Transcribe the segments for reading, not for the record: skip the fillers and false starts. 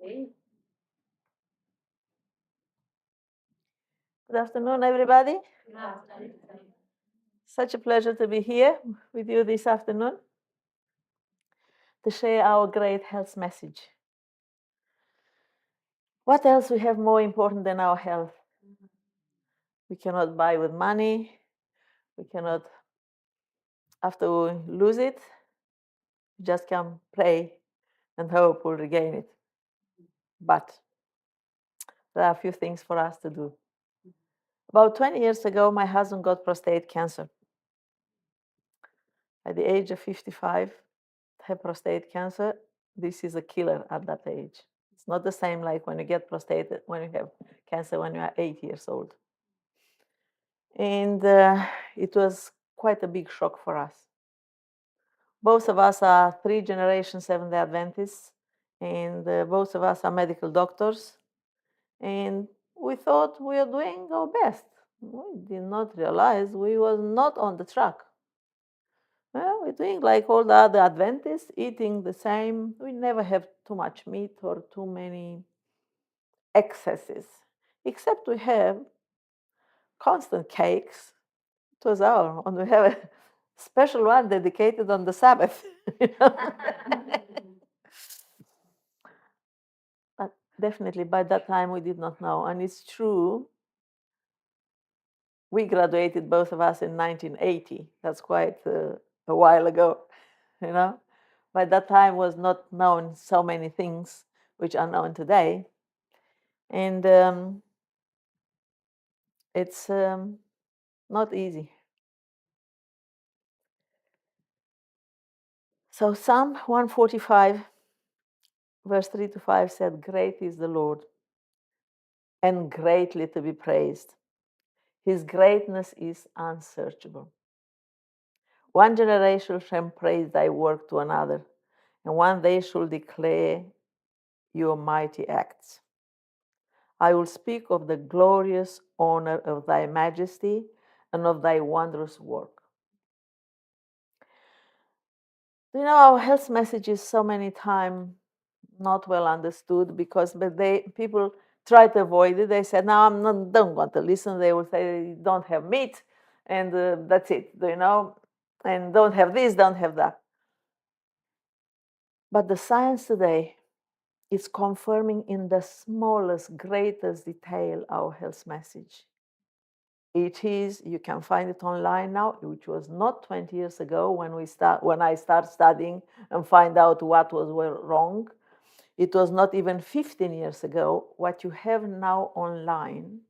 Good afternoon, everybody. Such a pleasure to be here with you this afternoon to share our great health message. What else we have more important than our health? We cannot buy with money. We cannot, after we lose it, just come pray and hope we'll regain it. But there are a few things for us to do. About 20 years ago, my husband got prostate cancer. At the age of 55, to have prostate cancer, this is a killer at that age. It's not the same like when you get prostate, when you have cancer when you are 8 years old. And it was quite a big shock for us. Both of us are 3-generation Seventh-day Adventists, and both of us are medical doctors. And we thought we were doing our best. We did not realize we was not on the track. Well, we're doing like all the other Adventists, eating the same. We never have too much meat or too many excesses, except we have constant cakes. It was our, and we have a special one dedicated on the Sabbath. But definitely by that time we did not know, and it's true. We graduated, both of us, in 1980. That's quite a while ago, By that time was not known so many things which are known today. And it's not easy. So Psalm 145, verse 3 to 5 said, "Great is the Lord, and greatly to be praised. His greatness is unsearchable. One generation shall praise thy work to another, and one day shall declare your mighty acts. I will speak of the glorious honor of thy majesty and of thy wondrous work." Our health message is so many times not well understood because people try to avoid it. They said, "No, don't want to listen." They will say, "Don't have meat, and that's it, and don't have this, don't have that." But the science today is confirming in the smallest, greatest detail our health message. It is, you can find it online now, which was not 20 years ago when I started studying and find out what was wrong. It was not even 15 years ago. What you have now online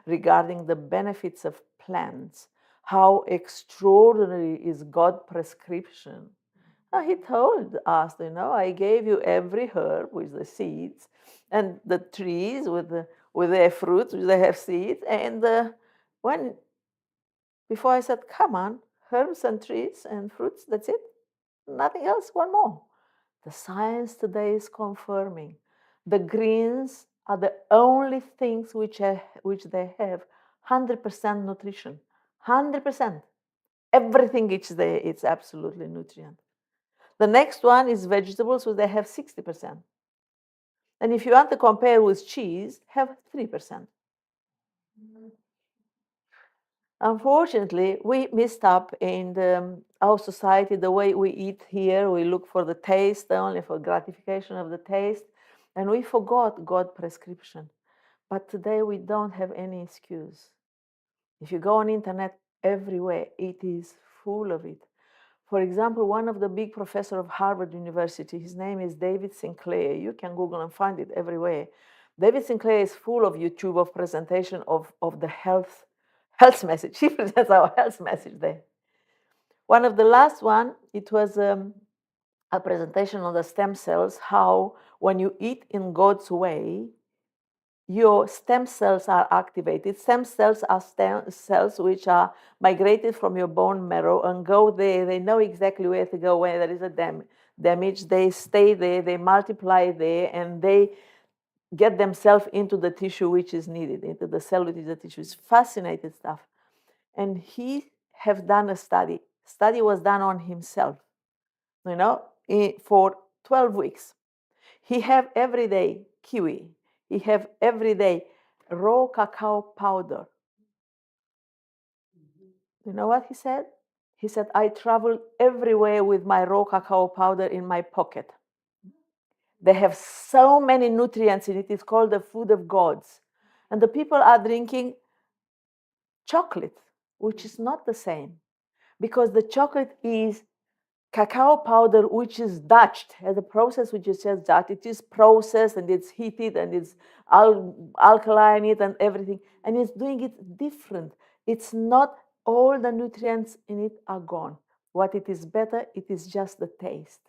regarding the benefits of plants, how extraordinary is God's prescription. He told us, I gave you every herb with the seeds, and the trees with their fruits, which they have seeds. And before I said, "Come on, herbs and trees and fruits, that's it, nothing else, one more." The science today is confirming the greens are the only things which they have 100% nutrition. 100%. Everything is there, it's absolutely nutrient. The next one is vegetables, so they have 60%. And if you want to compare with cheese, have 3%. Unfortunately, we messed up in our society, the way we eat here. We look for the taste, only for gratification of the taste, and we forgot God's prescription. But today we don't have any excuse. If you go on internet, everywhere, it is full of it. For example, one of the big professors of Harvard University, his name is David Sinclair. You can Google and find it everywhere. David Sinclair is full of YouTube of presentation of the health message. He presents our health message there. One of the last one, it was a presentation on the stem cells, how when you eat in God's way, your stem cells are activated. Stem cells are stem cells which are migrated from your bone marrow and go there. They know exactly where to go when there is a damage. They stay there, they multiply there, and they get themselves into the tissue which is needed, into the cell which is the tissue. It's fascinating stuff. And he have done a study. Study was done on himself, for 12 weeks. He have every day kiwi. He have every day raw cacao powder. You know what he said? He said, I travel everywhere with my raw cacao powder in my pocket. They have so many nutrients in it. It's called the food of gods. And the people are drinking chocolate, which is not the same, because the chocolate is cacao powder, which is Dutched, has a process which is just Dutch. It is processed and it's heated and it's alkaline it and everything. And it's doing it different. It's not all the nutrients in it are gone. What it is better, it is just the taste.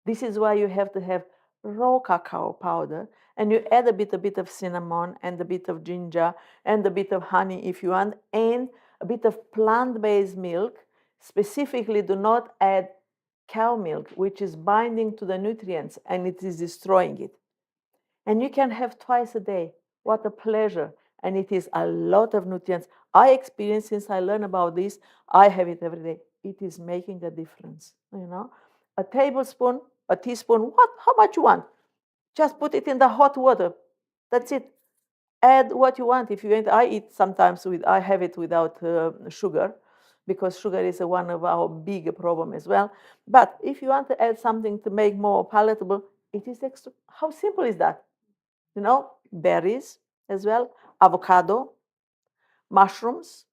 This is why you have to have raw cacao powder, and you add a bit of cinnamon and a bit of ginger and a bit of honey if you want, and a bit of plant-based milk. Specifically, do not add cow milk, which is binding to the nutrients and it is destroying it. And you can have twice a day. What a pleasure. And it is a lot of nutrients. I experience, since I learned about this, I have it every day. It is making a difference. A tablespoon, a teaspoon, how much you want? Just put it in the hot water. That's it. Add what you want. If you want, I have it without sugar, because sugar is one of our big problem as well. But if you want to add something to make more palatable, it is extra. How simple is that? Berries as well, avocado, mushrooms,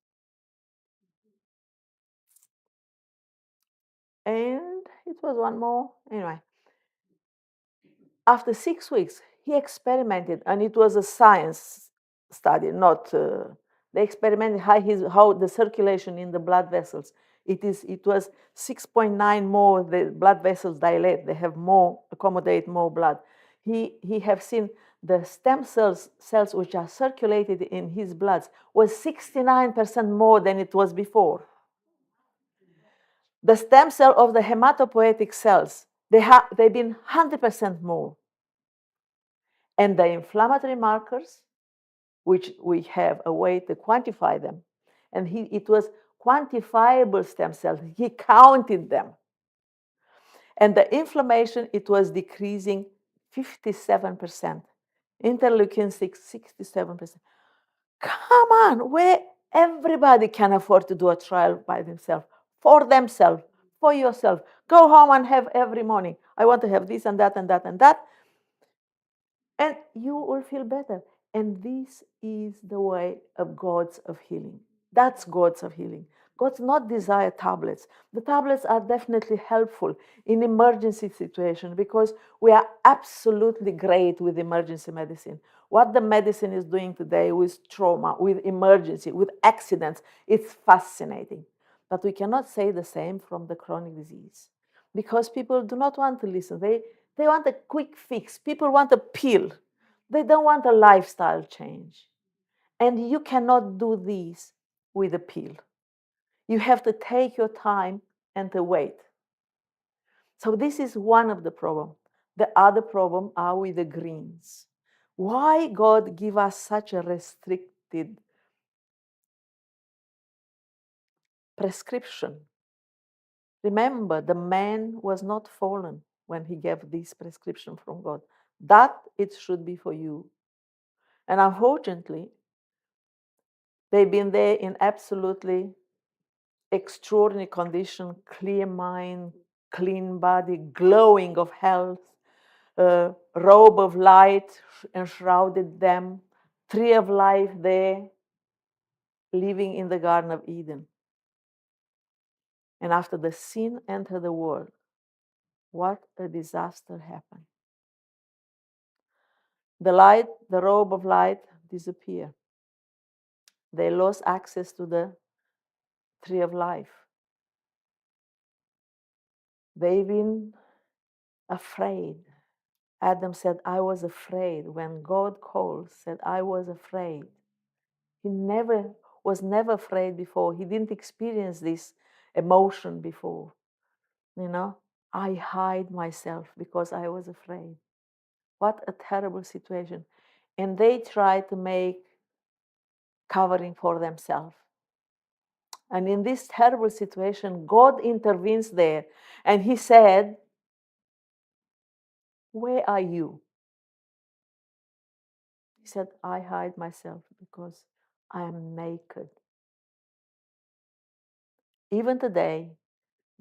and it was one more. Anyway, after 6 weeks, he experimented, and it was a science study, not they experimented how the circulation in the blood vessels. It was 6.9 more. The blood vessels dilate. They have more, accommodate more blood. He have seen the stem cells which are circulated in his blood was 69% more than it was before. The stem cell of the hematopoietic cells, they've been 100% more. And the inflammatory markers, which we have a way to quantify them, and it was quantifiable stem cells. He counted them. And the inflammation, it was decreasing 57%. Interleukin 6, 67%. Come on, where everybody can afford to do a trial by themselves, for yourself. Go home and have every morning. I want to have this and that and that and that. And you will feel better. And this is the way of God's of healing. That's God's of healing. God's not desire tablets. The tablets are definitely helpful in emergency situations, because we are absolutely great with emergency medicine. What the medicine is doing today with trauma, with emergency, with accidents, it's fascinating. But we cannot say the same from the chronic disease, because people do not want to listen. They want a quick fix. People want a pill. They don't want a lifestyle change. And you cannot do this with a pill. You have to take your time and to wait. So this is one of the problems. The other problem are with the greens. Why God give us such a restricted prescription? Remember, the man was not fallen when he gave this prescription from God. That it should be for you. And unfortunately, they've been there in absolutely extraordinary condition, clear mind, clean body, glowing of health, robe of light enshrouded them, tree of life there, living in the Garden of Eden. And after the sin entered the world, what a disaster happened. The light, the robe of light disappeared. They lost access to the tree of life. They've been afraid. Adam said, I was afraid. When God called, said, I was afraid. He was never afraid before. He didn't experience this emotion before. I hide myself because I was afraid. What a terrible situation. And they tried to make covering for themselves. And in this terrible situation, God intervenes there. And he said, where are you? He said, I hide myself because I am naked. Even today,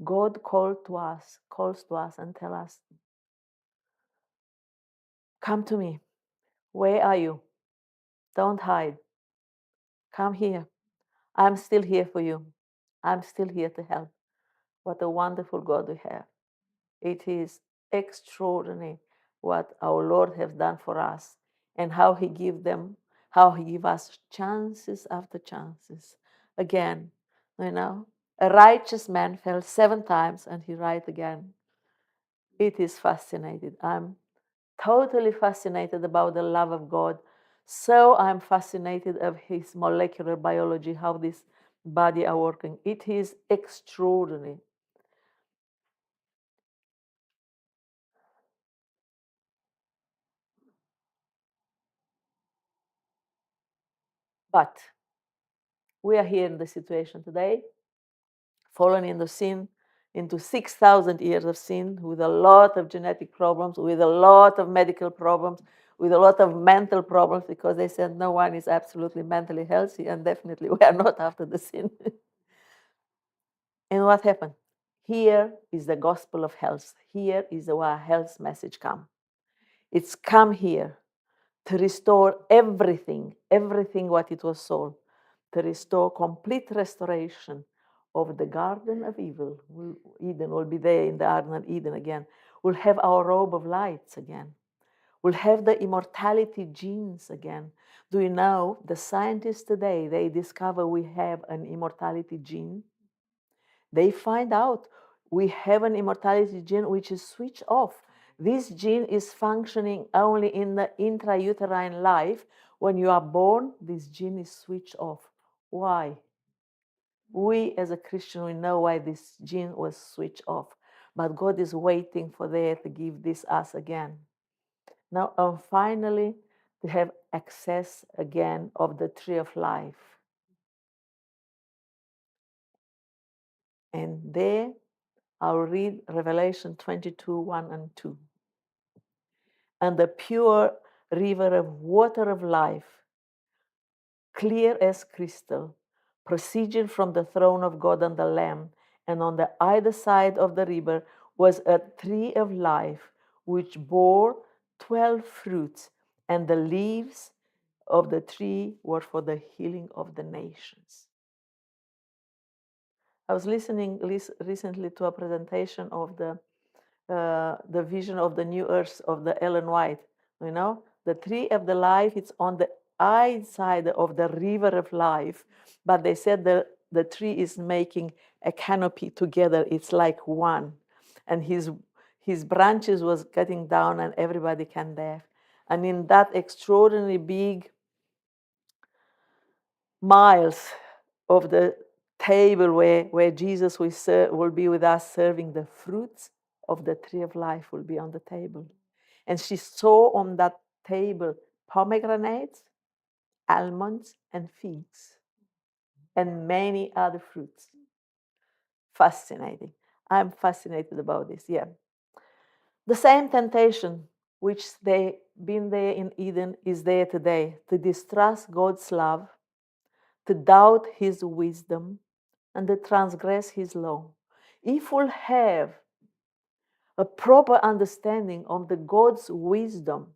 God calls to us and tells us, come to me. Where are you? Don't hide. Come here. I'm still here for you. I'm still here to help. What a wonderful God we have. It is extraordinary what our Lord has done for us and how He give us chances after chances. Again, a righteous man fell 7 times and he rise again. It is fascinating. I'm totally fascinated about the love of God. So I'm fascinated of His molecular biology, how this body are working. It is extraordinary. But we are here in the situation today, fallen in the sin, into 6,000 years of sin, with a lot of genetic problems, with a lot of medical problems, with a lot of mental problems, because they said no one is absolutely mentally healthy, and definitely we are not after the sin. And what happened? Here is the gospel of health. Here is where health message come. It's come here to restore everything, everything what it was sold, to restore complete restoration of the Garden of Evil. Eden will be there in the Garden of Eden again. We'll have our robe of lights again. We'll have the immortality genes again. Do you know the scientists today, they discover we have an immortality gene? They find out we have an immortality gene which is switched off. This gene is functioning only in the intrauterine life. When you are born, this gene is switched off. Why? We as a Christian, we know why this gene was switched off. But God is waiting for there to give this us again. Now, finally, to have access again of the tree of life. And there, I'll read Revelation 22, 1 and 2. And the pure river of water of life, clear as crystal, proceeding from the throne of God and the Lamb, and on the either side of the river was a tree of life, which bore 12 fruits, and the leaves of the tree were for the healing of the nations. I was listening recently to a presentation of the vision of the new earth of the Ellen White. The tree of the life, it's on the side of the river of life, but they said the tree is making a canopy together. It's like one, and his branches was cutting down, and everybody can there. And in that extraordinary big miles of the table where Jesus will be with us, serving the fruits of the tree of life will be on the table. And she saw on that table pomegranates, almonds, and figs, and many other fruits. Fascinating. I'm fascinated about this, yeah. The same temptation which they been there in Eden is there today, to distrust God's love, to doubt His wisdom, and to transgress His law. If we'll have a proper understanding of the God's wisdom,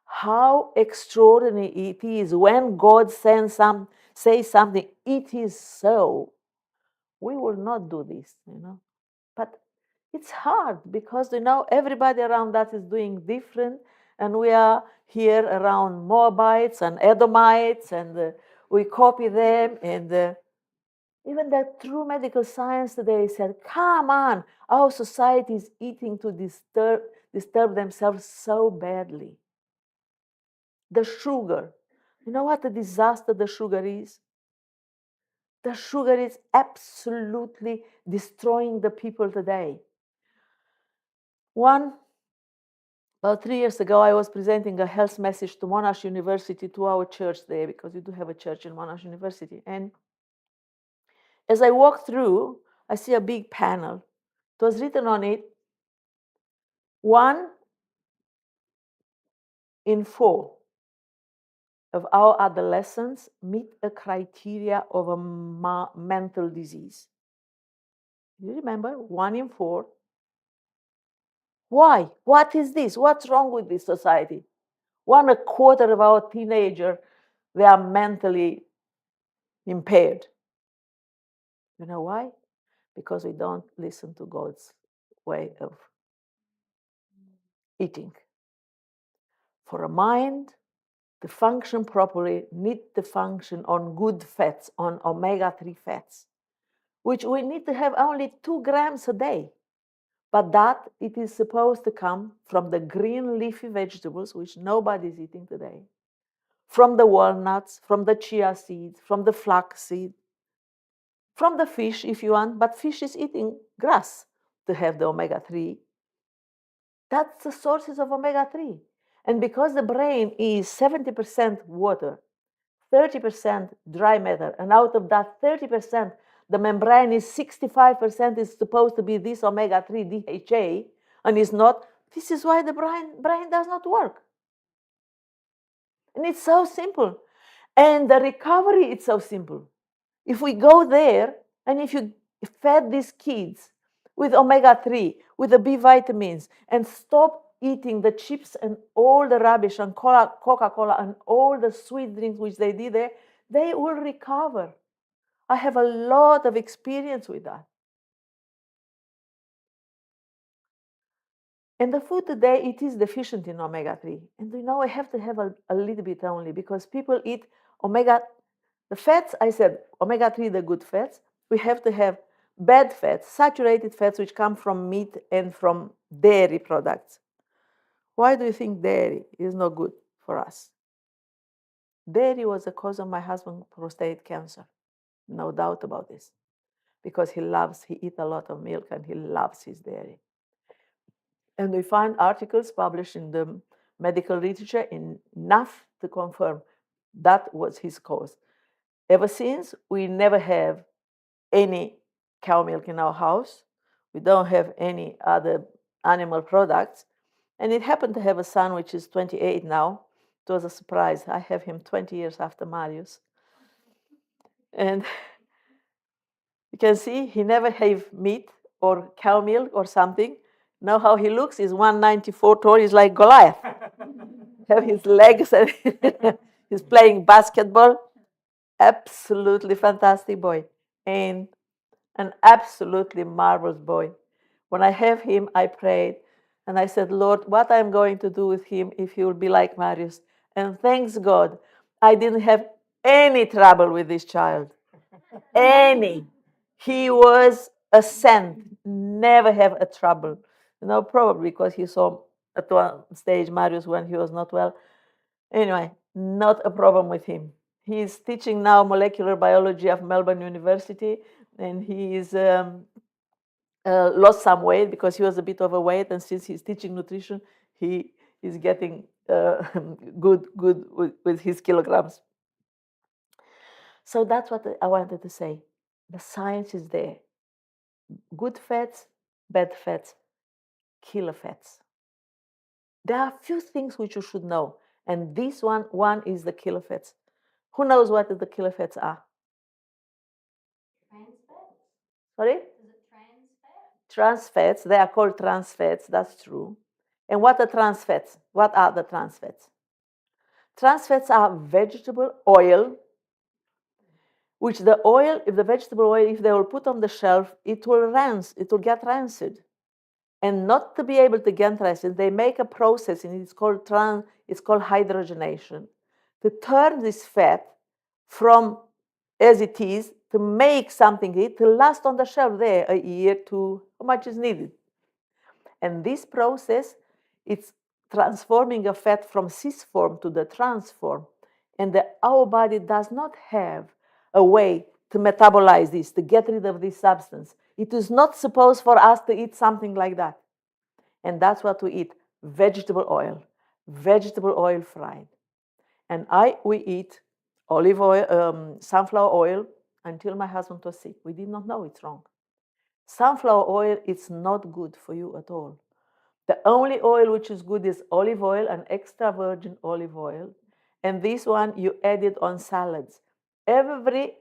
how extraordinary it is when God says something, it is so. We will not do this, But it's hard because, everybody around us is doing different, and we are here around Moabites and Edomites, and we copy them, and even the true medical science today said, come on, our society is eating to disturb themselves so badly. The sugar. You know what a disaster the sugar is? The sugar is absolutely destroying the people today. About 3 years ago, I was presenting a health message to Monash University, to our church there, because we do have a church in Monash University. And as I walked through, I see a big panel. It was written on it, one in 4 of our adolescents meet a criteria of a mental disease. You remember? 1 in 4. Why? What is this? What's wrong with this society? 1/4 of our teenagers, they are mentally impaired. You know why? Because we don't listen to God's way of eating. For a mind to function properly, need to function on good fats, on omega-3 fats, which we need to have only 2 grams a day. But that it is supposed to come from the green leafy vegetables, which nobody is eating today, from the walnuts, from the chia seeds, from the flax seed, from the fish if you want, but fish is eating grass to have the omega-3. That's the sources of omega-3. And because the brain is 70% water, 30% dry matter, and out of that 30%, the membrane is 65% is supposed to be this omega-3 DHA, and is not. This is why the brain does not work. And it's so simple. And the recovery is so simple. If we go there, and if you fed these kids with omega-3, with the B vitamins, and stop eating the chips and all the rubbish and Coca-Cola and all the sweet drinks which they did there, they will recover. I have a lot of experience with that. And the food today, it is deficient in omega-3. And you know, I have to have a little bit only, because people eat the fats, I said, omega-3, the good fats. We have to have bad fats, saturated fats, which come from meat and from dairy products. Why do you think dairy is not good for us? Dairy was the cause of my husband's prostate cancer. No doubt about this. Because he eats a lot of milk and he loves his dairy. And we find articles published in the medical literature enough to confirm that was his cause. Ever since, we never have any cow milk in our house. We don't have any other animal products. And it happened to have a son, which is 28 now. It was a surprise. I have him 20 years after Marius. And you can see he never have meat or cow milk or something. Know how he looks? He's 194 tall. He's like Goliath. Have his legs and he's playing basketball. Absolutely fantastic boy. And an absolutely marvelous boy. When I have him, I prayed and I said, Lord, what I'm going to do with him if he will be like Marius. And thanks God, I didn't have any trouble with this child. Any. He was a saint, never have a trouble. You know, probably because he saw at one stage Marius when he was not well. Anyway, not a problem with him. He's teaching now molecular biology at Melbourne University, and he's lost some weight because he was a bit overweight, and since he's teaching nutrition, he is getting good with his kilograms. So that's what I wanted to say. The science is there. Good fats, bad fats, killer fats. There are a few things which you should know, and this one is the killer fats. Who knows what the killer fats are? Trans fats. Sorry? Is it trans fats? Trans fats. They are called trans fats. That's true. And what are trans fats? What are the trans fats? Trans fats are vegetable oil, which the oil, if the vegetable oil, if they will put on the shelf, it will get rancid. And not to be able to get rancid, they make a process, and it's called hydrogenation, to turn this fat from as it is to make something to last on the shelf there a year to how much is needed. And this process, it's transforming a fat from cis form to the trans form. And our body does not have a way to metabolize this, to get rid of this substance. It is not supposed for us to eat something like that. And that's what we eat, vegetable oil fried. And we eat olive oil, sunflower oil, until my husband was sick. We did not know it's wrong. Sunflower oil, it's not good for you at all. The only oil which is good is olive oil, and extra virgin olive oil. And this one you add it on salads. Every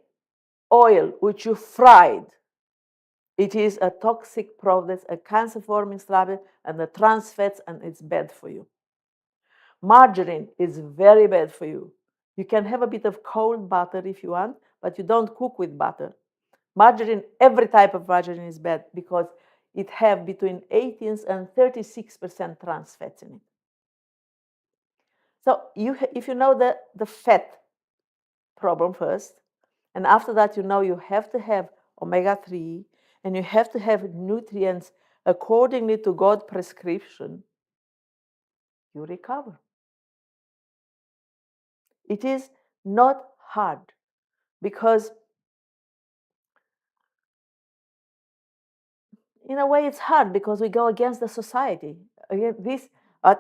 oil which you fried, it is a toxic product, a cancer-forming substance, and the trans fats, and it's bad for you. Margarine is very bad for you. You can have a bit of cold butter if you want, but you don't cook with butter. Margarine, every type of margarine is bad because it have between 18 and 36% trans fats in it. So if you know the fat problem first, and after that you know you have to have omega-3 and you have to have nutrients accordingly to God's prescription, you recover. It is not hard because in a way it's hard because we go against the society. Again,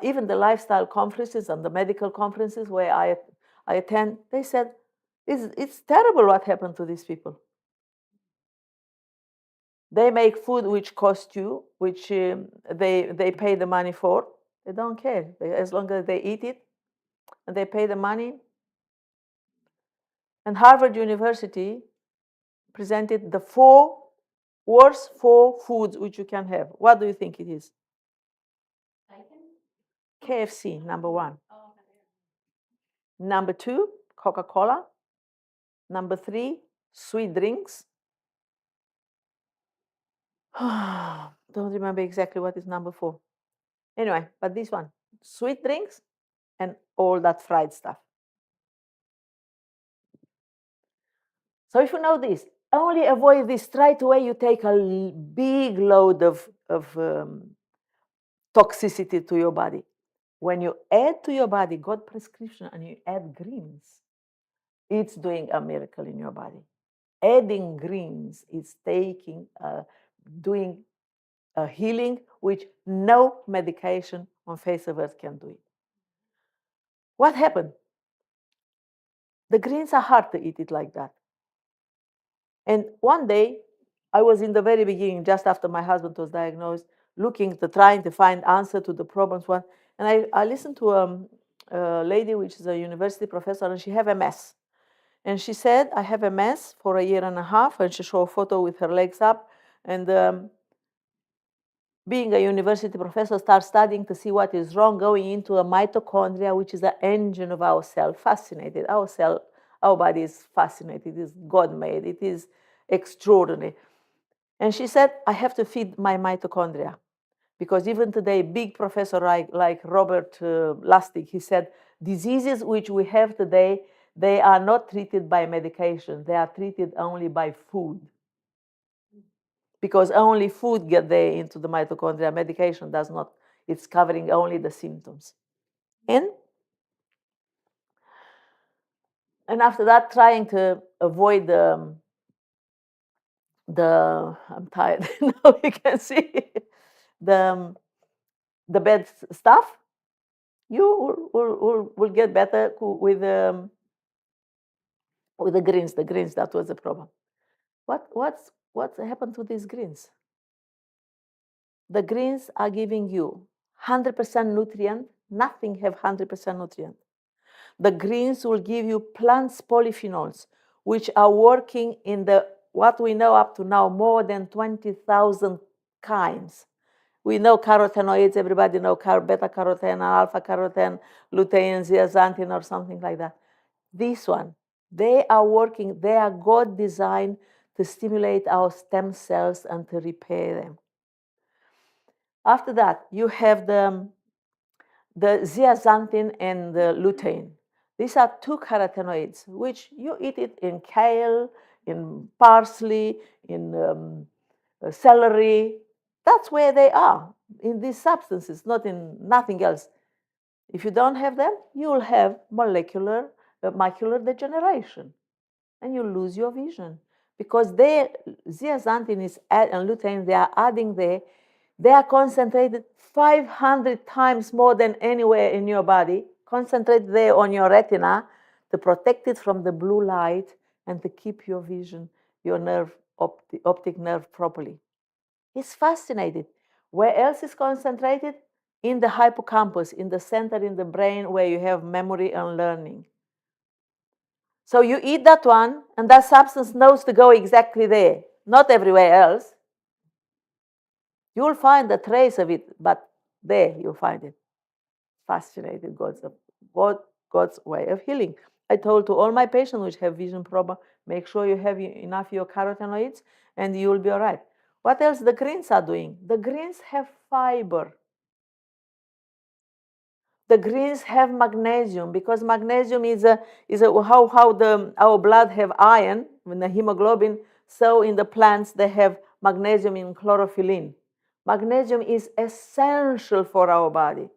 even the lifestyle conferences and the medical conferences where I attend, they said it's terrible what happened to these people. They make food which cost you, which they pay the money for. They don't care as long as they eat it and they pay the money. And Harvard University presented the worst four foods which you can have. What do you think it is? KFC, number one. Number two, Coca-Cola. Number three, sweet drinks. Don't remember exactly what is number four. Anyway, but this one, sweet drinks and all that fried stuff. So if you know this, only avoid this. Right away, you take a big load of toxicity to your body. When you add to your body God's prescription and you add greens, it's doing a miracle in your body. Adding greens is doing a healing which no medication on face of earth can do it. What happened? The greens are hard to eat it like that. And one day, I was in the very beginning, just after my husband was diagnosed, trying to find answer to the problems. And I listened to a lady, which is a university professor, and she have MS. And she said, I have MS for a year and a half, and she showed a photo with her legs up. And being a university professor, start studying to see what is wrong, going into a mitochondria, which is the engine of our cell. Fascinated. Our body is fascinated. It is God-made. It is extraordinary. And she said, I have to feed my mitochondria. Because even today, big professor like Robert Lustig, he said, diseases which we have today, they are not treated by medication. They are treated only by food. Because only food gets there into the mitochondria. Medication does not. It's covering only the symptoms. And after that, trying to avoid I'm tired now you can see the bad stuff. You will get better with the greens. The greens, that was the problem. What happened to these greens? The greens are giving you 100% nutrient. Nothing have 100% nutrient. The greens will give you plants polyphenols, which are working in what we know up to now, more than 20,000 kinds. We know carotenoids, everybody know beta-carotene, alpha-carotene, lutein, zeaxanthin, or something like that. This one, they are working, they are God designed to stimulate our stem cells and to repair them. After that, you have the zeaxanthin and the lutein. These are two carotenoids, which you eat it in kale, in parsley, in celery. That's where they are, in these substances, not in nothing else. If you don't have them, you will have macular degeneration, and you lose your vision. Because zeaxanthin and lutein, they are adding there, they are concentrated 500 times more than anywhere in your body, concentrated there on your retina to protect it from the blue light and to keep your vision, your optic nerve properly. It's fascinating. Where else is concentrated? in the hippocampus, in the center in the brain where you have memory and learning. So you eat that one, and that substance knows to go exactly there, not everywhere else. You will find a trace of it, but there you'll find it. Fascinating God's way of healing. I told to all my patients which have vision problem, make sure you have enough your carotenoids, and you will be all right. What else the greens are doing? The greens have fiber. The greens have magnesium, because magnesium is how our blood have iron in the hemoglobin. So in the plants they have magnesium in chlorophyllin. Magnesium is essential for our body.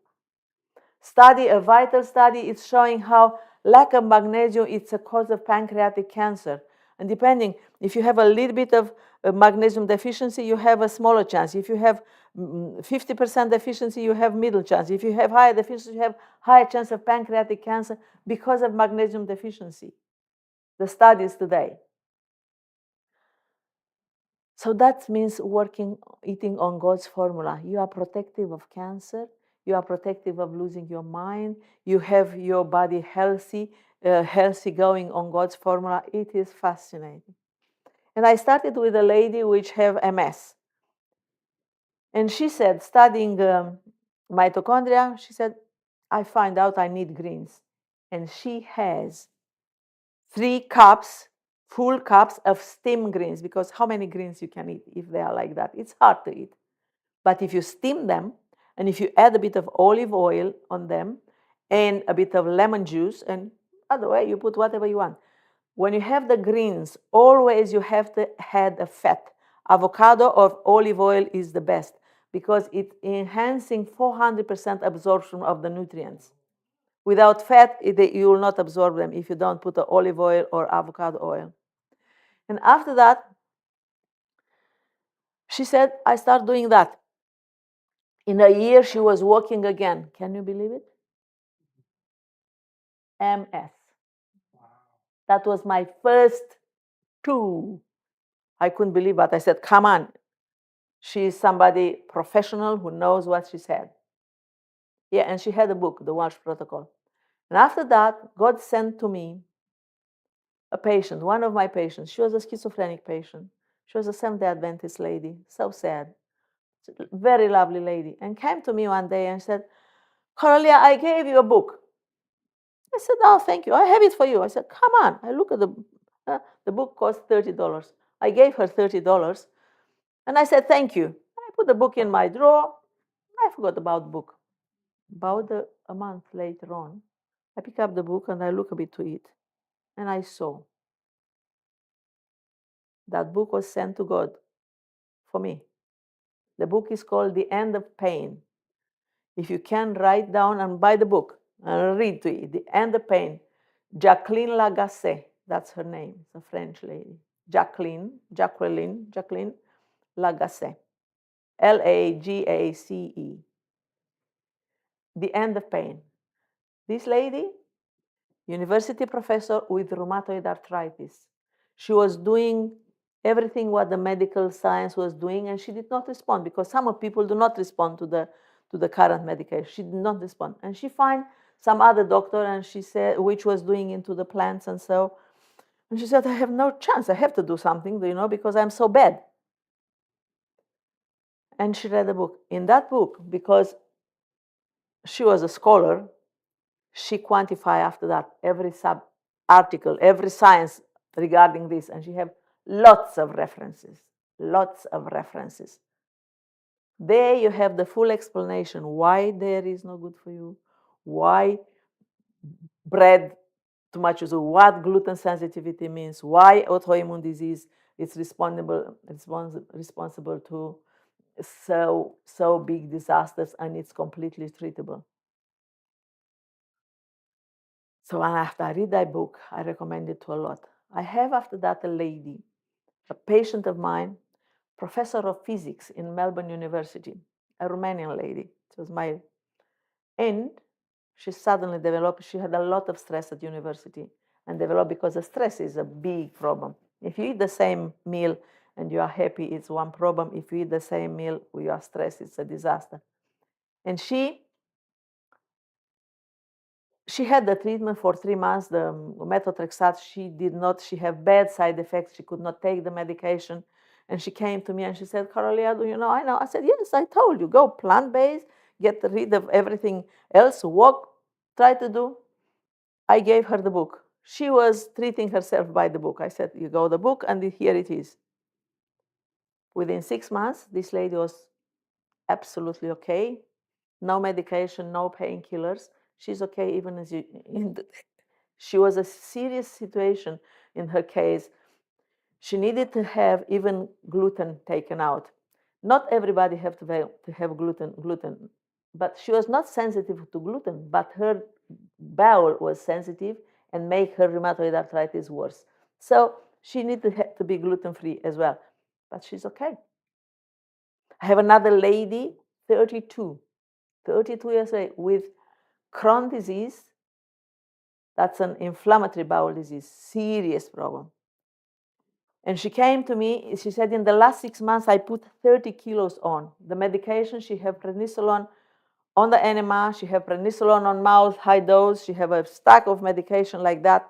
A vital study is showing how lack of magnesium is a cause of pancreatic cancer. And depending, if you have a little bit of magnesium deficiency, you have a smaller chance. If you have 50% deficiency, you have middle chance. If you have higher deficiency, you have higher chance of pancreatic cancer because of magnesium deficiency. The studies today. So that means eating on God's formula. You are protective of cancer. You are protective of losing your mind. You have your body healthy going on God's formula. It is fascinating. And I started with a lady which have MS. And she said, studying mitochondria, she said, I find out I need greens. And she has 3 cups, full cups of steamed greens, because how many greens you can eat if they are like that? It's hard to eat. But if you steam them, and if you add a bit of olive oil on them, and a bit of lemon juice, and by the way, you put whatever you want. When you have the greens, always you have to add a fat. Avocado or olive oil is the best, because it's enhancing 400% absorption of the nutrients. Without fat, you will not absorb them if you don't put the olive oil or avocado oil. And after that, she said, I start doing that. In a year, she was walking again. Can you believe it? MS. That was my first 2. I couldn't believe it. I said, come on. She's somebody professional who knows what she said. Yeah, and she had a book, The Walsh Protocol. And after that, God sent to me a patient, one of my patients. She was a schizophrenic patient. She was a Seventh-day Adventist lady, so sad. Very lovely lady. And came to me one day and said, Coralia, I gave you a book. I said, oh, thank you. I have it for you. I said, come on. I look at the book cost $30. I gave her $30. And I said, thank you. I put the book in my drawer. I forgot about the book. About a month later on, I pick up the book and I look a bit to it. And I saw that book was sent to God for me. The book is called The End of Pain. If you can, write down and buy the book and read to it. The End of Pain. Jacqueline Lagacé, that's her name. It's a French lady. Jacqueline Lagacé. Lagace. The End of Pain. This lady, university professor with rheumatoid arthritis. She was doing everything what the medical science was doing, and she did not respond, because some of people do not respond to the current medication. She did not respond, and she found some other doctor, and she said, which was doing into the plants, and she said, I have no chance. I have to do something, because I'm so bad. And she read the book. In that book, because she was a scholar, she quantified after that every sub article, every science regarding this, and she have lots of references. There you have the full explanation why dairy is not good for you, why bread too much is, what gluten sensitivity means, why autoimmune disease is responsible to so big disasters, and it's completely treatable. So after I read that book, I recommend it to a lot. I have after that a lady, a patient of mine, professor of physics in Melbourne University, a Romanian lady. And she suddenly developed, she had a lot of stress at university and developed, because the stress is a big problem. If you eat the same meal and you are happy, it's one problem. If you eat the same meal with your stress, it's a disaster. And she had the treatment for 3 months, the methotrexate. She have bad side effects. She could not take the medication. And she came to me and she said, Coralia, do you know? I know. I said, yes, I told you, go plant-based, get rid of everything else, walk, try to do. I gave her the book. She was treating herself by the book. I said, you go the book, and here it is. Within 6 months, this lady was absolutely okay. No medication, no painkillers. She's okay even as you. She was a serious situation in her case. She needed to have even gluten taken out. Not everybody have to have gluten, but she was not sensitive to gluten, but her bowel was sensitive and make her rheumatoid arthritis worse. So she needed to be gluten-free as well, but she's okay. I have another lady, 32 years old, with Crohn's disease. That's an inflammatory bowel disease, serious problem. And she came to me, she said, in the last 6 months, I put 30 kilos on. The medication, she have prednisolone on the enema, she have prednisolone on mouth, high dose, she have a stack of medication like that.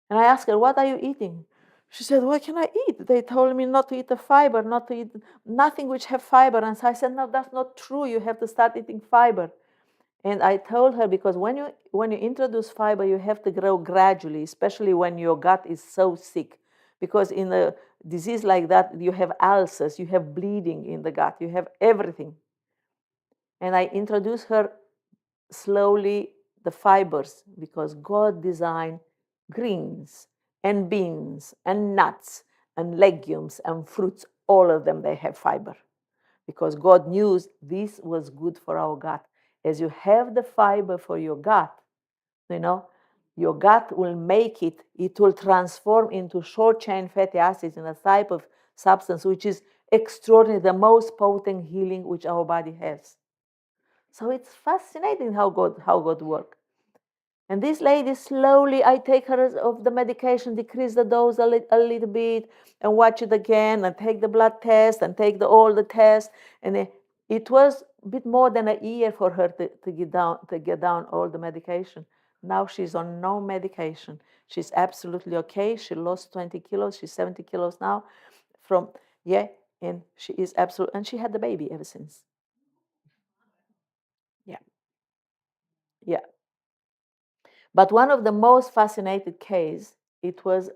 And I asked her, what are you eating? She said, what can I eat? They told me not to eat the fiber, not to eat nothing which have fiber. And so I said, no, that's not true. You have to start eating fiber. And I told her, because when you introduce fiber, you have to grow gradually, especially when your gut is so sick. Because in a disease like that, you have ulcers, you have bleeding in the gut, you have everything. And I introduced her slowly the fibers, because God designed greens and beans and nuts and legumes and fruits. All of them, they have fiber, because God knew this was good for our gut. As you have the fiber for your gut, your gut will make it will transform into short chain fatty acids in a type of substance which is extraordinary, the most potent healing which our body has. So it's fascinating how God works. And this lady, slowly, I take her of the medication, decrease the dose a little bit, and watch it again, and take the blood test, and take all the tests. And it was a bit more than a year for her to get down all the medication. Now she's on no medication. She's absolutely okay. She lost 20 kilos. She's 70 kilos now. And she is absolutely, and she had the baby ever since. Yeah, yeah. But one of the most fascinating case, it was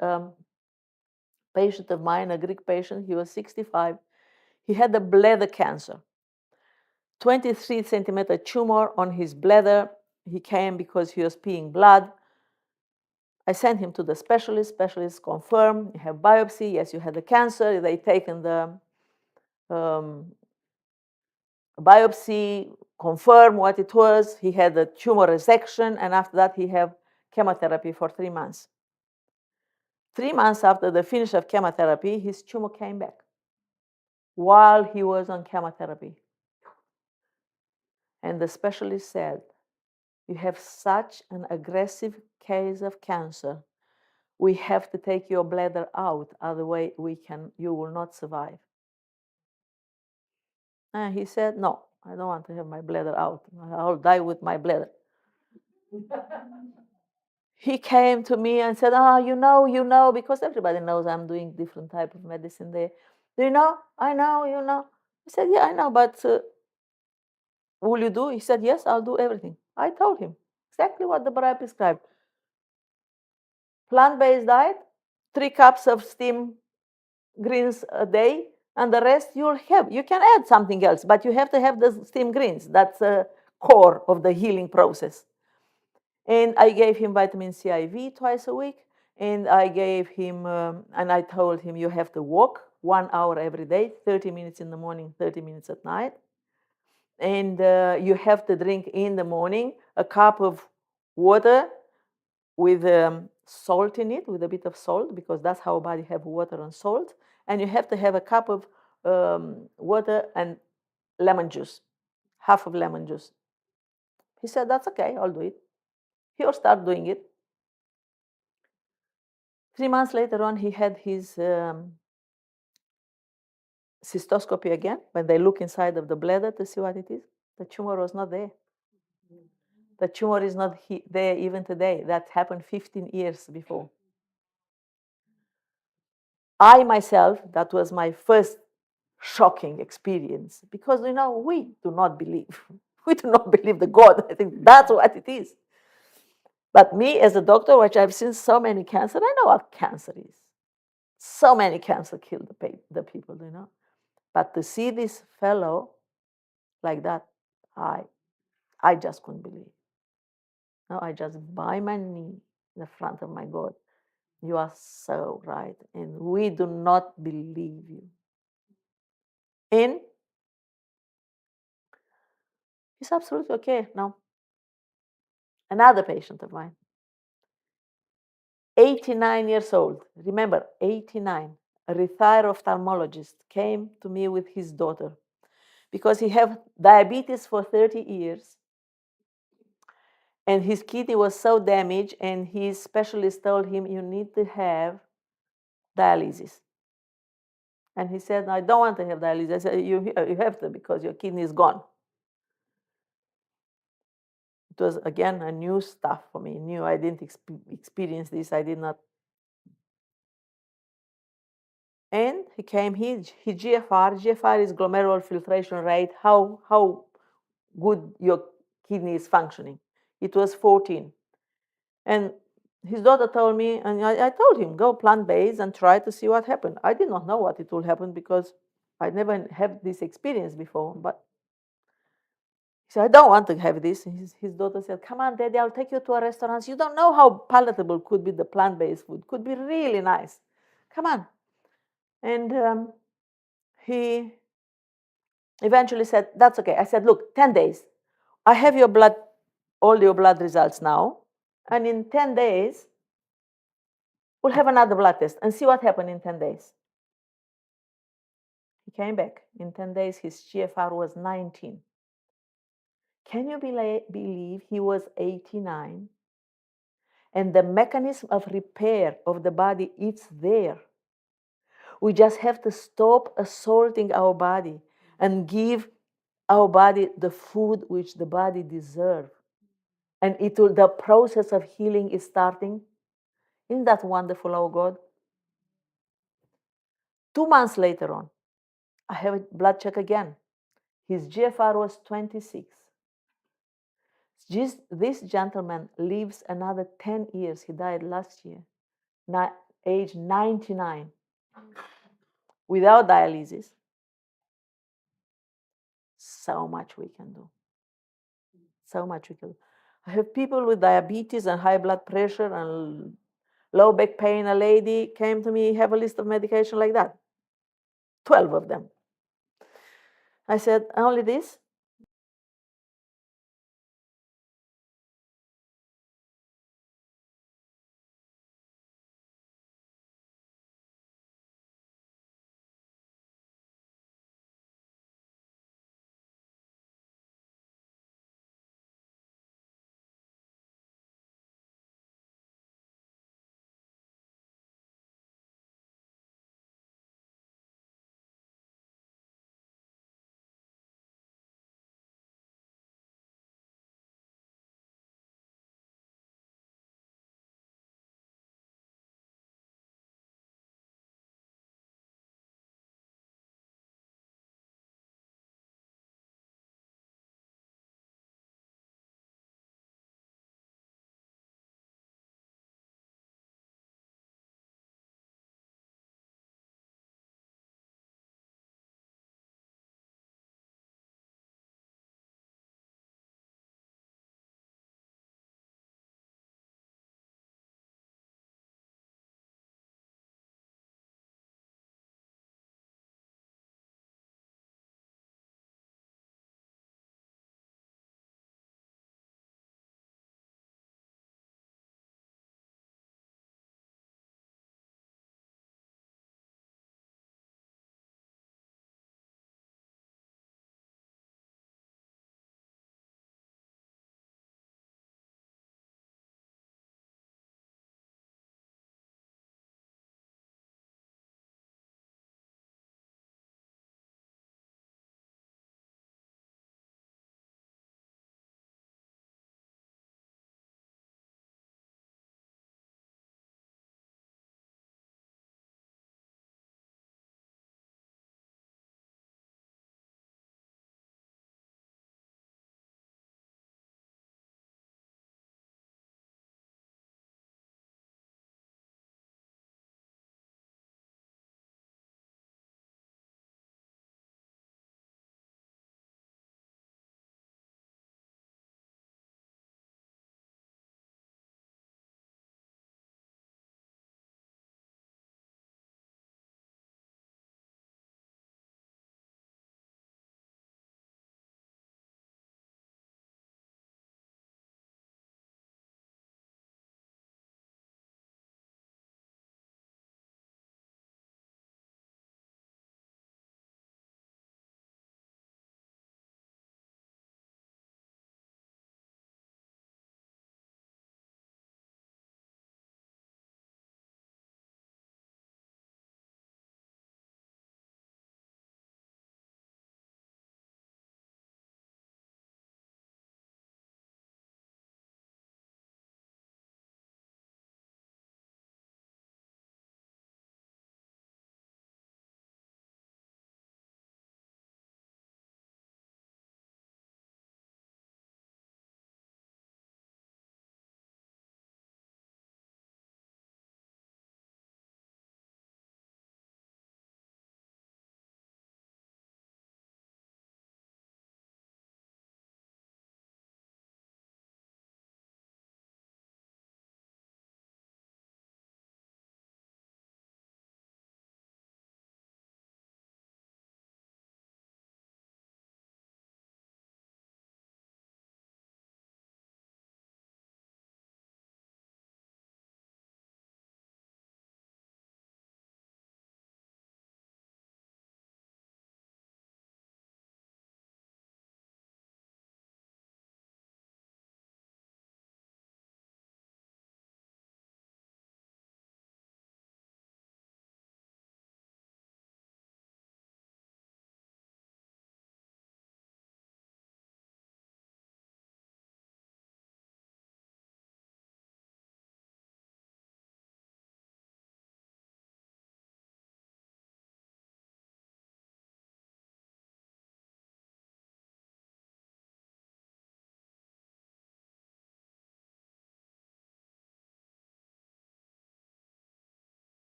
patient of mine, a Greek patient. He was 65. He had a bladder cancer, 23-centimeter tumor on his bladder. He came because he was peeing blood. I sent him to the specialist. Specialist confirmed, you have biopsy. Yes, you had the cancer. They taken the biopsy, confirm what it was. He had a tumor resection, and after that, he had chemotherapy for 3 months. 3 months after the finish of chemotherapy, his tumor came back while he was on chemotherapy. And the specialist said, you have such an aggressive case of cancer. We have to take your bladder out, otherwise you will not survive. And he said, no, I don't want to have my bladder out. I'll die with my bladder. He came to me and said, you know, because everybody knows I'm doing different type of medicine there. Do you know? I know, you know. I said, yeah, I know, but will you do? He said, yes, I'll do everything. I told him exactly what the Bible prescribed. Plant-based diet, 3 cups of steamed greens a day, and the rest you'll have. You can add something else, but you have to have the steamed greens. That's a core of the healing process. And I gave him vitamin C IV twice a week. And I gave him, and I told him, you have to walk 1 hour every day, 30 minutes in the morning, 30 minutes at night. And you have to drink in the morning a cup of water with salt in it, with a bit of salt, because that's how our body have water and salt. And you have to have a cup of water and lemon juice, half of lemon juice. He said, that's okay, I'll do it. He'll start doing it. 3 months later on, he had his cystoscopy again, when they look inside of the bladder to see what it is. The tumor was not there. The tumor is not there even today. That happened 15 years before. I myself, that was my first shocking experience because we do not believe. We do not believe the God. I think that's what it is. But me as a doctor, which I've seen so many cancer, I know what cancer is. So many cancer kill the people, But to see this fellow like that, I just couldn't believe. No, I just bow my knee in the front of my God. You are so right, and we do not believe you. And he's absolutely okay now. Another patient of mine, 89 years old. Remember, 89. A retired ophthalmologist came to me with his daughter because he had diabetes for 30 years and his kidney was so damaged and his specialist told him you need to have dialysis. And he said, no, I don't want to have dialysis. I said, you have to because your kidney is gone. It was, again, a new stuff for me. New. I didn't experience this. I did not. And he came, his GFR is glomerular filtration rate, how good your kidney is functioning. It was 14. And his daughter told me, and I told him, go plant-based and try to see what happened. I did not know what it will happen because I never had this experience before. But he said, I don't want to have this. His daughter said, come on, Daddy, I'll take you to a restaurant. You don't know how palatable could be the plant-based food. Could be really nice. Come on. And he eventually said, that's okay. I said, look, 10 days. I have all your blood results now. And in 10 days, we'll have another blood test and see what happened in 10 days. He came back. In 10 days, his GFR was 19. Can you believe he was 89? And the mechanism of repair of the body, it's there. We just have to stop assaulting our body and give our body the food which the body deserves. And the process of healing is starting. Isn't that wonderful, our God? 2 months later on, I have a blood check again. His GFR was 26. This gentleman lives another 10 years. He died last year, age 99, without dialysis. So much we can do. So much we can do. I have people with diabetes and high blood pressure and low back pain. A lady came to me, have a list of medication like that. 12 of them. I said, only this?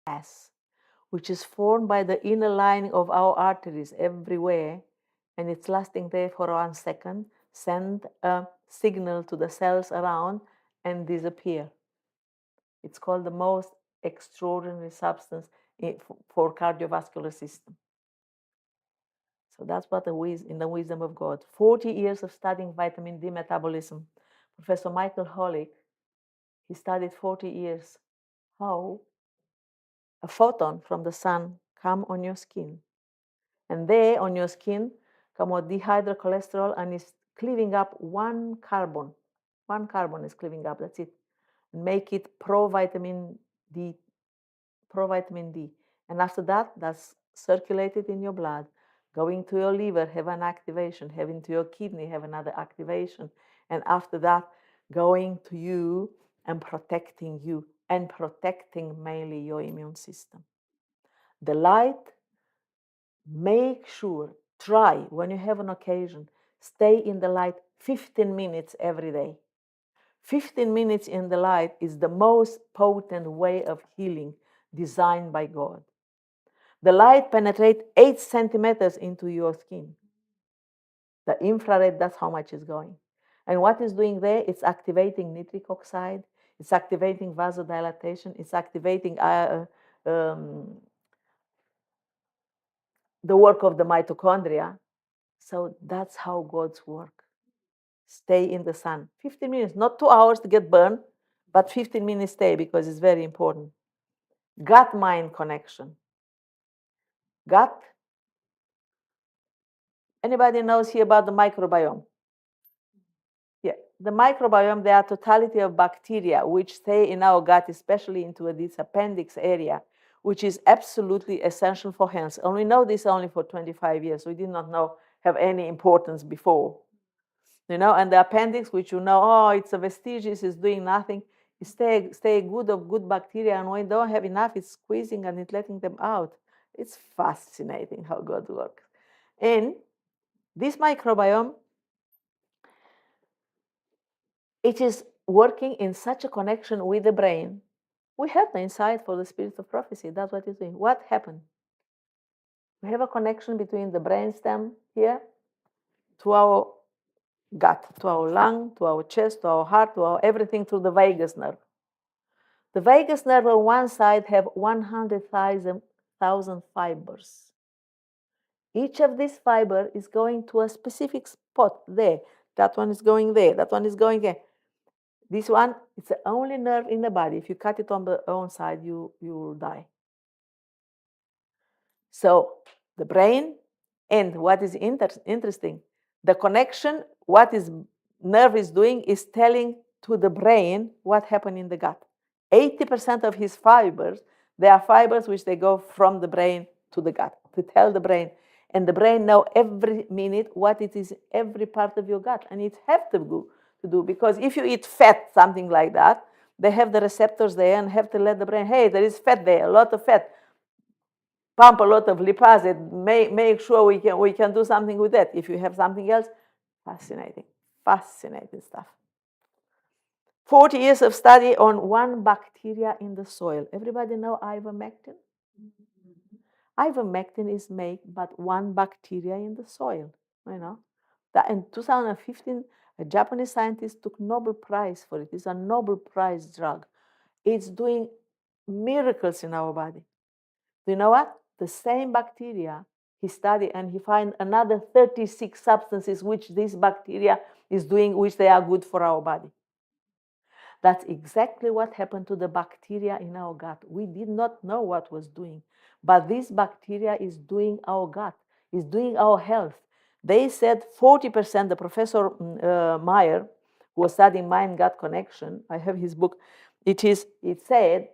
gas, which is formed by the inner lining of our arteries everywhere, and it's lasting there for 1 second, send a signal to the cells around and disappear. It's called the most extraordinary substance for cardiovascular system. So that's what in the wisdom of God. 40 years of studying vitamin D metabolism. Professor Michael Holick, he studied 40 years how a photon from the sun come on your skin. And there on your skin come out dehydrocholesterol and is cleaving up one carbon. One carbon is cleaving up, that's it. And make it provitamin D. And after that, that's circulated in your blood, going to your liver, have an activation, having to your kidney, have another activation. And after that, going to you and protecting mainly your immune system. The light, make sure, try when you have an occasion, stay in the light 15 minutes every day. 15 minutes in the light is the most potent way of healing designed by God. The light penetrates 8 centimeters into your skin. The infrared, that's how much is going. And what is doing there? It's activating nitric oxide, it's activating vasodilatation, it's activating the work of the mitochondria. So that's how God's work. Stay in the sun. 15 minutes, not 2 hours to get burned, but 15 minutes stay because it's very important. Gut-mind connection. Gut. Anybody knows here about the microbiome? Yeah, the microbiome, they are totality of bacteria which stay in our gut, especially into this appendix area, which is absolutely essential for health. And we know this only for 25 years. We did not know have any importance before. And the appendix, which it's a vestigious, is doing nothing. Stay good of good bacteria, and when we don't have enough, it's squeezing and it's letting them out. It's fascinating how God works. And this microbiome, it is working in such a connection with the brain. We have the insight for the spirit of prophecy. That's what it's doing. What happened? We have a connection between the brainstem here to our gut, to our lung, to our chest, to our heart, to our everything through the vagus nerve. The vagus nerve on one side have 100,000 fibers. Each of these fibers is going to a specific spot there. That one is going there. That one is going there. This one, it's the only nerve in the body. If you cut it on the own side, you will die. So the brain, and what is interesting, the connection, what is nerve is doing is telling to the brain what happened in the gut. 80% of his fibers, they are fibers which they go from the brain to the gut to tell the brain. And the brain know every minute what it is, every part of your gut. And it have to do, because if you eat fat, something like that, they have the receptors there and have to let the brain, hey, there is fat there, a lot of fat. Pump a lot of lipase, make sure we can do something with that. If you have something else, fascinating stuff. 40 years of study on one bacteria in the soil. Everybody know ivermectin? Ivermectin is made by one bacteria in the soil. That in 2015, a Japanese scientist took Nobel Prize for it. It's a Nobel Prize drug. It's doing miracles in our body. Do you know what? The same bacteria he studied, and he find another 36 substances which this bacteria is doing, which they are good for our body. That's exactly what happened to the bacteria in our gut. We did not know what was doing, but this bacteria is doing our gut, is doing our health. They said 40%, the Professor Meyer, who was studying mind-gut connection, I have his book, it said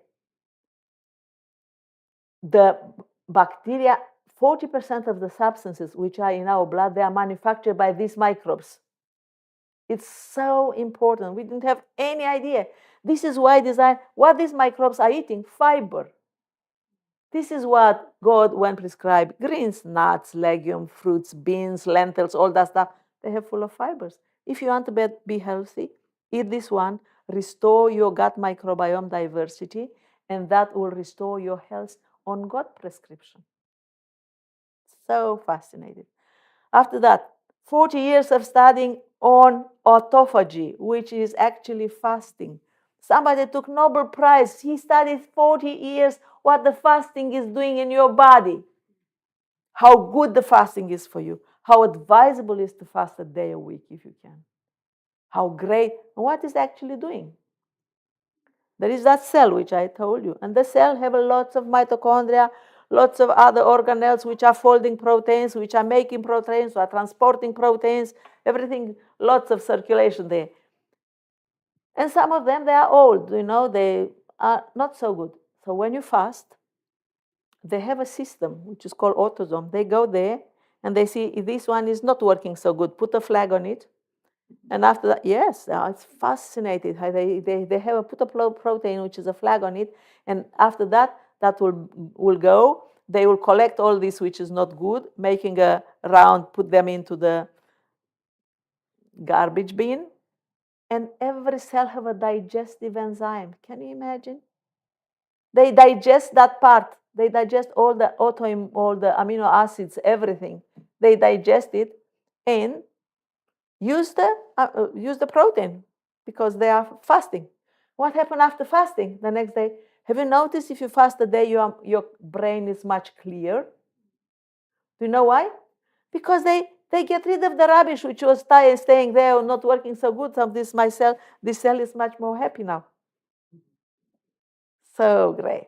the bacteria, 40% of the substances which are in our blood, they are manufactured by these microbes. It's so important. We didn't have any idea. This is why what these microbes are eating, fiber. This is what God, when prescribed greens, nuts, legumes, fruits, beans, lentils, all that stuff, they have full of fibers. If you want to be healthy, eat this one, restore your gut microbiome diversity, and that will restore your health on God prescription. So fascinating. After that, 40 years of studying on autophagy, which is actually fasting. Somebody took Nobel Prize. He studied 40 years what the fasting is doing in your body, how good the fasting is for you, how advisable it is to fast a day a week if you can, how great, and what is actually doing. There is that cell which I told you, and the cell have lots of mitochondria, lots of other organelles which are folding proteins, which are making proteins, which are transporting proteins, everything, lots of circulation there. And some of them, they are old, they are not so good. So when you fast, they have a system which is called autosome. They go there and they see if this one is not working so good, put a flag on it. And after that, yes, it's fascinating how they have a put a protein which is a flag on it, and after that, that will go. They will collect all this which is not good, making a round, put them into the garbage bin, and every cell have a digestive enzyme. Can you imagine? They digest that part. They digest all the all the amino acids, everything. They digest it and use the protein because they are fasting. What happened after fasting? The next day, have you noticed if you fast a day, your brain is much clearer? Do you know why? Because they get rid of the rubbish which was staying there or not working so good. So this cell is much more happy now. So great.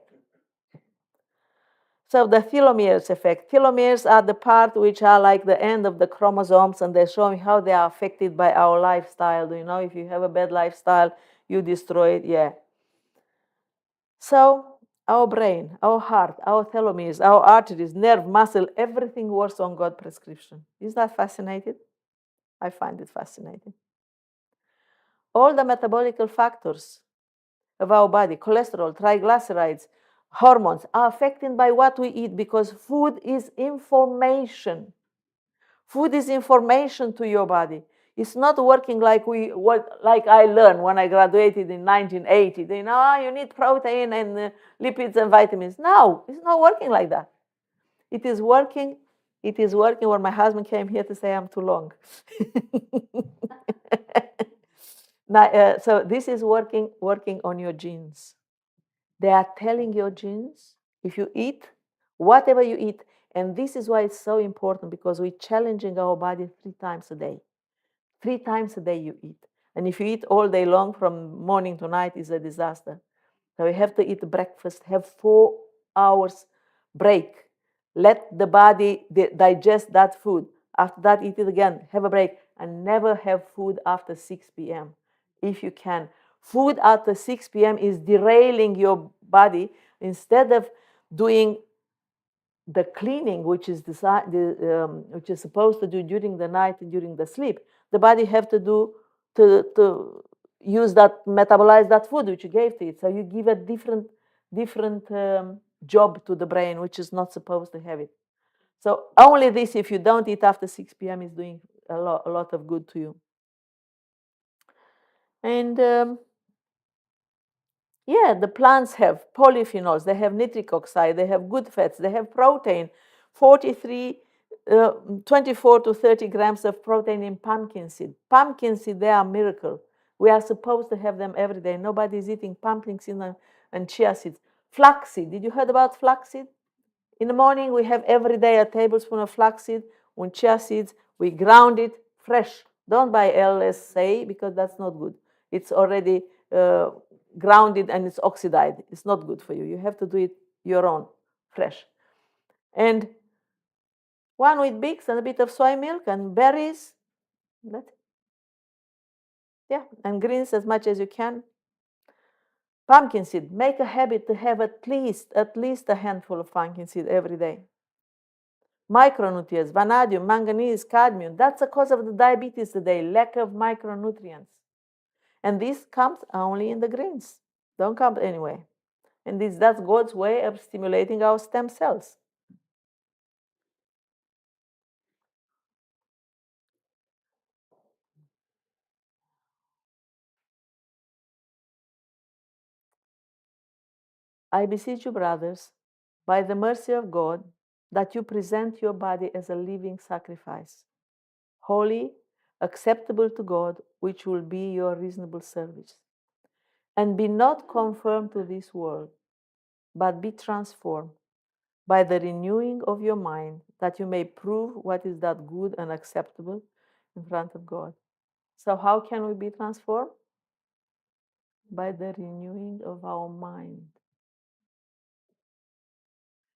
So the telomeres effect. Telomeres are the part which are like the end of the chromosomes, and they're showing how they are affected by our lifestyle. Do you know if you have a bad lifestyle, you destroy it? Yeah. So our brain, our heart, our telomeres, our arteries, nerve, muscle, everything works on God's prescription. Is that fascinating? I find it fascinating. All the metabolic factors of our body, cholesterol, triglycerides, hormones, are affected by what we eat because food is information. Food is information to your body. It's not working like I learned when I graduated in 1980. You need protein and lipids and vitamins. No, it's not working like that. It is working. It is working when my husband came here to say I'm too long. Now, so this is working on your genes. They are telling your genes if you eat, whatever you eat, and this is why it's so important because we're challenging our body 3 times a day. 3 times a day you eat. And if you eat all day long from morning to night, it's a disaster. So you have to eat breakfast, have 4 hours break. Let the body digest that food. After that, eat it again, have a break, and never have food after 6 p.m. if you can. Food after 6 p.m. is derailing your body. Instead of doing the cleaning, which is which is supposed to do during the night and during the sleep, the body have to do to use that, metabolize that food which you gave to it. So you give a different job to the brain, which is not supposed to have it. So only this, if you don't eat after 6 p.m., is doing a lot of good to you. And yeah, the plants have polyphenols, they have nitric oxide, they have good fats, they have protein, 24 to 30 grams of protein in pumpkin seed. Pumpkin seed, they are a miracle. We are supposed to have them every day. Nobody is eating pumpkin seed and chia seeds. Flaxseed, did you heard about flaxseed? In the morning, we have every day a tablespoon of flaxseed and chia seeds. We ground it fresh. Don't buy LSA because that's not good. It's already grounded and it's oxidized. It's not good for you. You have to do it your own, fresh. And one with bigs and a bit of soy milk and berries. Yeah, and greens as much as you can. Pumpkin seed. Make a habit to have at least a handful of pumpkin seed every day. Micronutrients, vanadium, manganese, cadmium. That's the cause of the diabetes today, lack of micronutrients. And this comes only in the greens. Don't come anywhere. And that's God's way of stimulating our stem cells. I beseech you, brothers, by the mercy of God, that you present your body as a living sacrifice, holy, acceptable to God, which will be your reasonable service. And be not conformed to this world, but be transformed by the renewing of your mind, that you may prove what is that good and acceptable in front of God. So, how can we be transformed? By the renewing of our mind.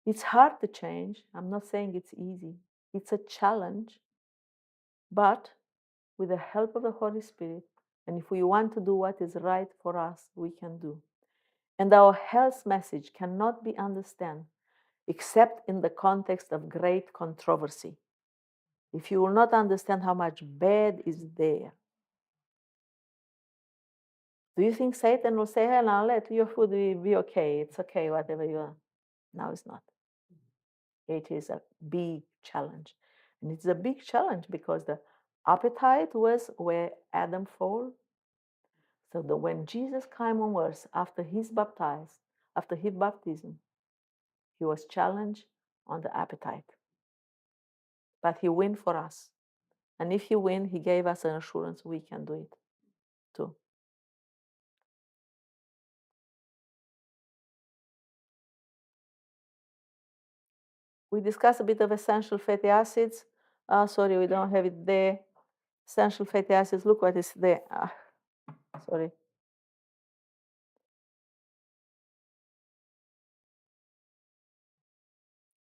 It's hard to change. I'm not saying it's easy. It's a challenge, but with the help of the Holy Spirit, and if we want to do what is right for us, we can do. And our health message cannot be understood except in the context of great controversy. If you will not understand how much bad is there, do you think Satan will say, hey, now let your food be okay? It's okay, whatever you are. No, it's not. It is a big challenge. And it's a big challenge because the appetite was where Adam fell. So that when Jesus came on earth after his baptism, he was challenged on the appetite. But he win for us. And if he win, he gave us an assurance we can do it too. We discussed a bit of essential fatty acids. Sorry, we don't have it there. Essential fatty acids, look what is there. Sorry.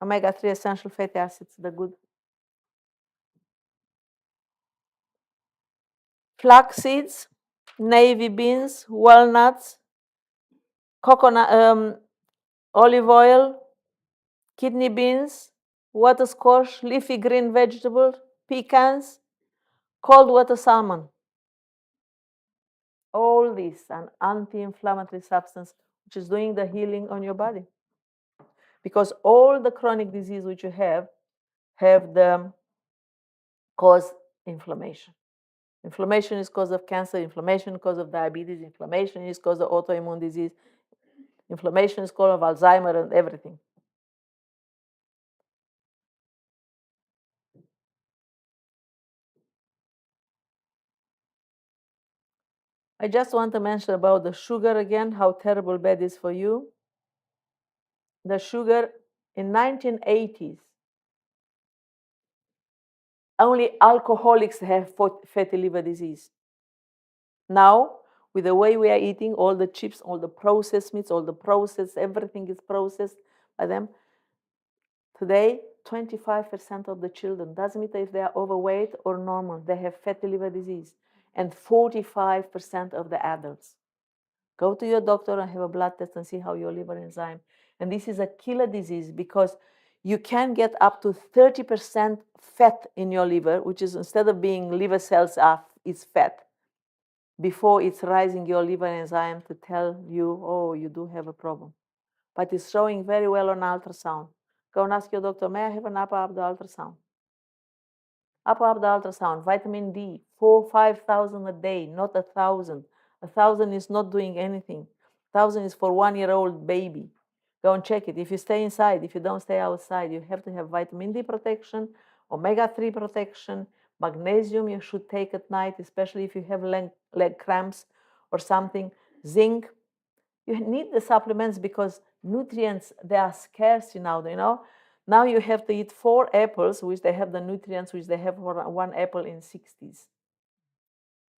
Omega-3 essential fatty acids, the good. Flax seeds, navy beans, walnuts, coconut, olive oil, kidney beans, water squash, leafy green vegetables, pecans, cold water salmon. All this an anti-inflammatory substance which is doing the healing on your body. Because all the chronic disease which you have the cause inflammation. Inflammation is cause of cancer, inflammation is cause of diabetes, inflammation is cause of autoimmune disease, inflammation is cause of Alzheimer and everything. I just want to mention about the sugar again, how terrible bad is for you. The sugar in 1980s, only alcoholics have fatty liver disease. Now, with the way we are eating, all the chips, all the processed meats, all the processed, everything is processed by them. Today, 25% of the children, doesn't matter if they are overweight or normal, they have fatty liver disease. And 45% of the adults. Go to your doctor and have a blood test and see how your liver enzyme. And this is a killer disease because you can get up to 30% fat in your liver, which is instead of being liver cells it's fat, before it's rising your liver enzyme to tell you, oh, you do have a problem. But it's showing very well on ultrasound. Go and ask your doctor, may I have an upper abdominal ultrasound? Upper abdominal ultrasound, vitamin D, 5,000 a day, not 1,000. 1,000 is not doing anything. 1,000 is for 1-year-old baby. Go and check it. If you stay inside, if you don't stay outside, you have to have vitamin D protection, omega-3 protection, magnesium you should take at night, especially if you have leg cramps or something, zinc. You need the supplements because nutrients, they are scarce now, Now you have to eat 4 apples, which they have the nutrients, which they have for 1 apple in 60s.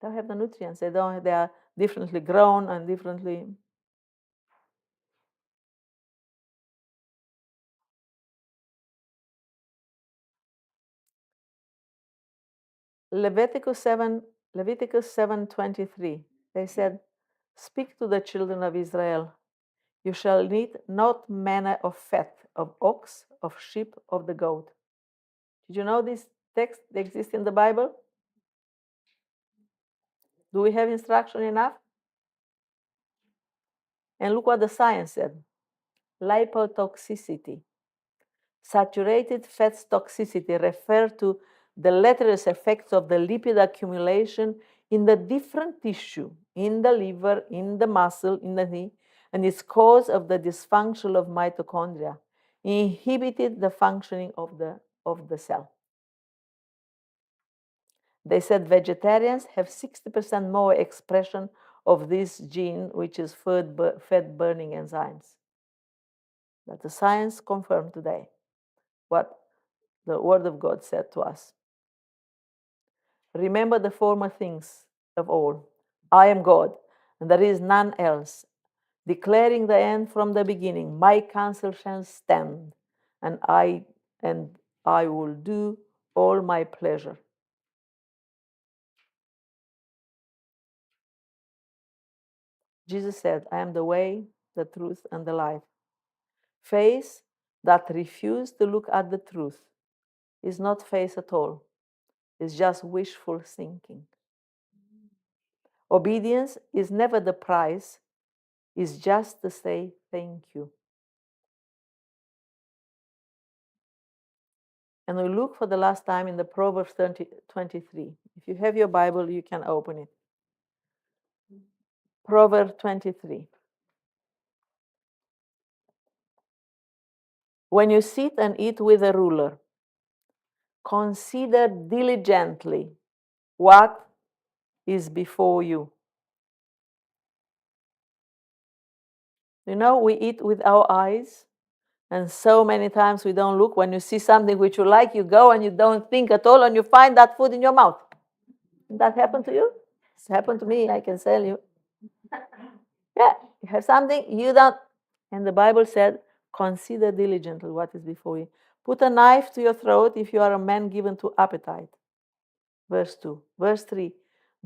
They don't have the nutrients. They are differently grown and differently. Leviticus 7:23. They said, speak to the children of Israel. You shall eat not manner of fat, of ox, of sheep, of the goat. Did you know this text exists in the Bible? Do we have instruction enough? And look what the science said. Lipotoxicity. Saturated fats toxicity refer to the deleterious effects of the lipid accumulation in the different tissue, in the liver, in the muscle, in the knee, and it's cause of the dysfunction of mitochondria, inhibited the functioning of the cell. They said vegetarians have 60% more expression of this gene, which is fat burning enzymes. That the science confirmed today what the Word of God said to us. Remember the former things of all. I am God, and there is none else. Declaring the end from the beginning, my counsel shall stand, and I will do all my pleasure. Jesus said, I am the way, the truth, and the life. Faith that refuses to look at the truth is not faith at all. It's just wishful thinking. Obedience is never the price, it's just to say thank you. And we look for the last time in the Proverbs 23. If you have your Bible, you can open it. Proverbs 23. When you sit and eat with a ruler, consider diligently what is before you. You know, we eat with our eyes, and so many times we don't look. When you see something which you like, you go and you don't think at all, and you find that food in your mouth. Did that happen to you? It's happened to me, I can tell you. Yeah, you have something you don't. And the Bible said, consider diligently what is before you. Put a knife to your throat if you are a man given to appetite. Verse 2. Verse 3.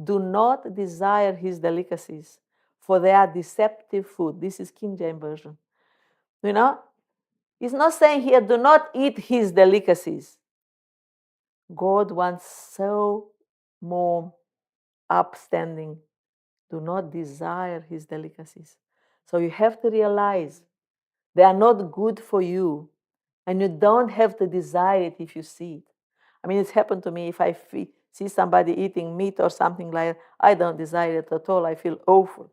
Do not desire his delicacies, for they are deceptive food. This is King James Version. You know, he's not saying here, do not eat his delicacies. God wants so more upstanding. Do not desire his delicacies. So you have to realize they are not good for you, and you don't have to desire it if you see it. I mean, it's happened to me. If I see somebody eating meat or something like that, I don't desire it at all. I feel awful.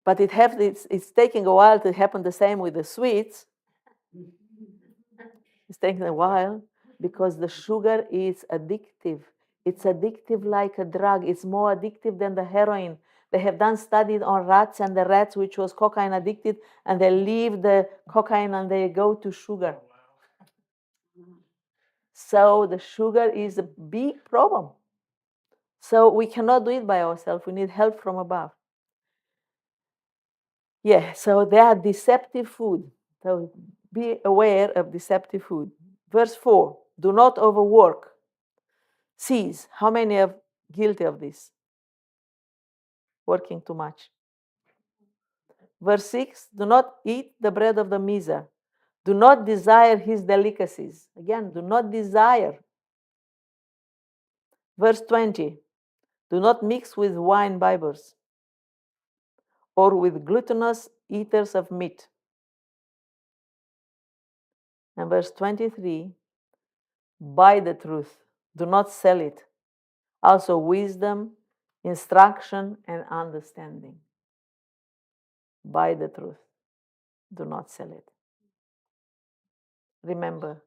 But it's taking a while to happen the same with the sweets. It's taking a while because the sugar is addictive. It's addictive like a drug. It's more addictive than the heroin. They have done studies on rats, and the rats which was cocaine addicted, and they leave the cocaine and they go to sugar. So the sugar is a big problem. So we cannot do it by ourselves. We need help from above. Yeah, so they are deceptive food. So be aware of deceptive food. Verse 4, do not overwork. Cease. How many are guilty of this? Working too much. Verse 6, do not eat the bread of the miser. Do not desire his delicacies. Again, do not desire. Verse 20, do not mix with wine bibbers or with gluttonous eaters of meat. And verse 23, buy the truth, do not sell it. Also, wisdom, instruction, and understanding. Buy the truth, do not sell it. Remember,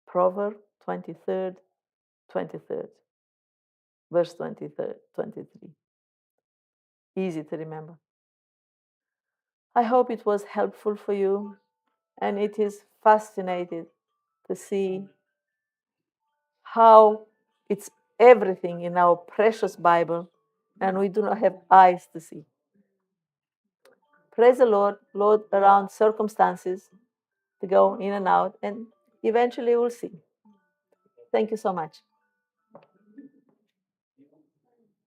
Proverbs 23rd, verse 23. Easy to remember. I hope it was helpful for you, and it is fascinating to see how it's everything in our precious Bible, and we do not have eyes to see. Praise the Lord, Lord, around circumstances to go in and out, and eventually we'll see. Thank you so much.